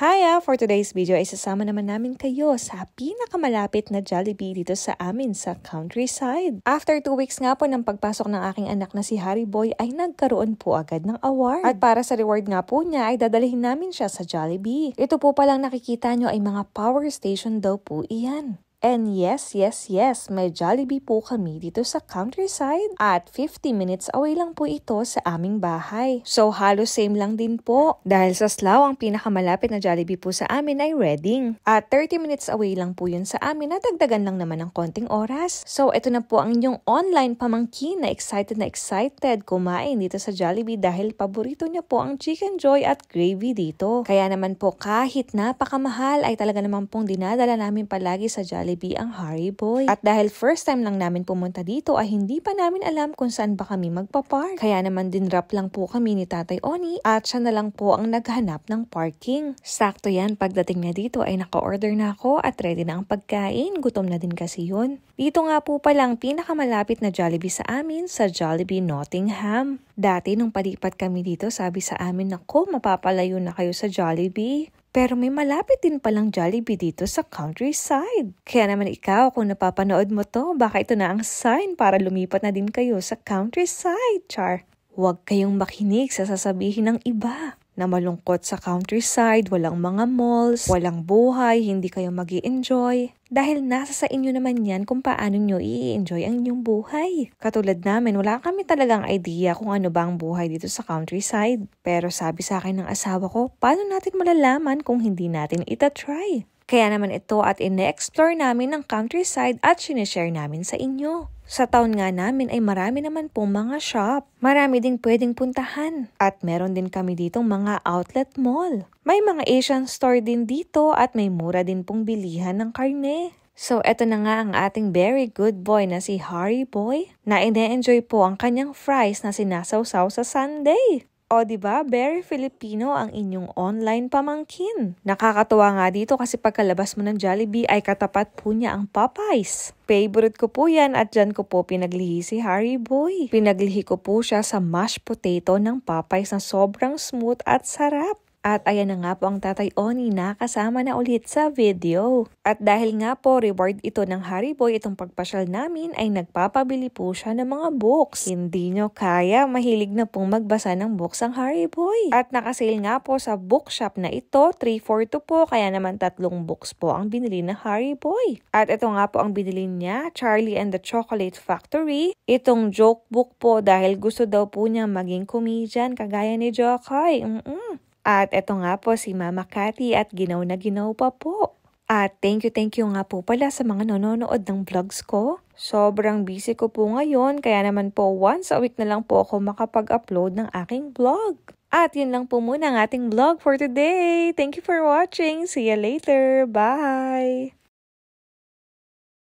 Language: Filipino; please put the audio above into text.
Hiya! For today's video ay sasama naman namin kayo sa pinakamalapit na Jollibee dito sa amin sa countryside. After 2 weeks nga po ng pagpasok ng aking anak na si Harry Boy ay nagkaroon po agad ng award. At para sa reward nga po niya ay dadalhin namin siya sa Jollibee. Ito po palang nakikita nyo ay mga power station daw po iyan. And yes, may Jollibee po kami dito sa countryside at 50 minutes away lang po ito sa aming bahay. So halos same lang din po dahil sa Slough ang pinakamalapit na Jollibee po sa amin ay Reading. At 30 minutes away lang po yun sa amin at dagdagan lang naman ng konting oras. So ito na po ang inyong online pamangkin na excited kumain dito sa Jollibee dahil paborito niya po ang Chicken Joy at gravy dito. Kaya naman po kahit napakamahal ay talaga naman pong dinadala namin palagi sa Jollibee ang Harry Boy. At dahil first time lang namin pumunta dito ay hindi pa namin alam kung saan ba kami magpapark. Kaya naman din dinrap lang po kami ni Tatay Oni at siya na lang po ang naghanap ng parking. Sakto yan, pagdating na dito ay naka-order na ako at ready na ang pagkain. Gutom na din kasi yun. Dito nga po palang pinakamalapit na Jollibee sa amin sa Jollibee Nottingham. Dati nung palipat kami dito sabi sa amin, naku mapapalayo na kayo sa Jollibee. Pero may malapit din palang Jollibee dito sa countryside. Kaya naman ikaw, kung napapanood mo to, baka ito na ang sign para lumipat na din kayo sa countryside, char. Huwag kayong makinig sa sasabihin ng iba na malungkot sa countryside, walang mga malls, walang buhay, hindi kayo mag-i-enjoy. Dahil nasa sa inyo naman yan kung paano nyo i-enjoy ang inyong buhay. Katulad namin, wala kami talagang idea kung ano ba ang buhay dito sa countryside. Pero sabi sa akin ng asawa ko, paano natin malalaman kung hindi natin itatry? Kaya naman ito at ine-explore namin ang countryside at sinishare namin sa inyo. Sa town nga namin ay marami naman pong mga shop. Marami ding pwedeng puntahan. At meron din kami ditong mga outlet mall. May mga Asian store din dito at may mura din pong bilihan ng karne. So eto na nga ang ating very good boy na si Harry Boy na ine-enjoy po ang kanyang fries na sinasawsaw sa sundae. O diba, very Filipino ang inyong online pamangkin. Nakakatuwa nga dito kasi pagkalabas mo ng Jollibee ay katapat po niya ang Popeyes. Favorite ko po yan at dyan ko po pinaglihi si Harry Boy. Pinaglihi ko po siya sa mashed potato ng Popeyes na sobrang smooth at sarap. At ayan na nga po ang Tatay Oni na kasama na ulit sa video. At dahil nga po reward ito ng Harry Boy itong pagpasyal namin ay nagpapabili po siya ng mga books. Hindi nyo kaya, mahilig na pong magbasa ng books ang Harry Boy. At nakasale nga po sa bookshop na ito, 342 po, kaya naman 3 books po ang binili ng Harry Boy. At ito nga po ang binili niya, Charlie and the Chocolate Factory. Itong joke book po dahil gusto daw po niya maging comedian kagaya ni Jokay. At eto nga po si Mama Cathy at ginaw na ginaw pa po. At thank you nga po pala sa mga nanonood ng vlogs ko. Sobrang busy ko po ngayon kaya naman po once a week na lang po ako makapag-upload ng aking vlog. At yun lang po muna ang ating vlog for today. Thank you for watching. See you later. Bye!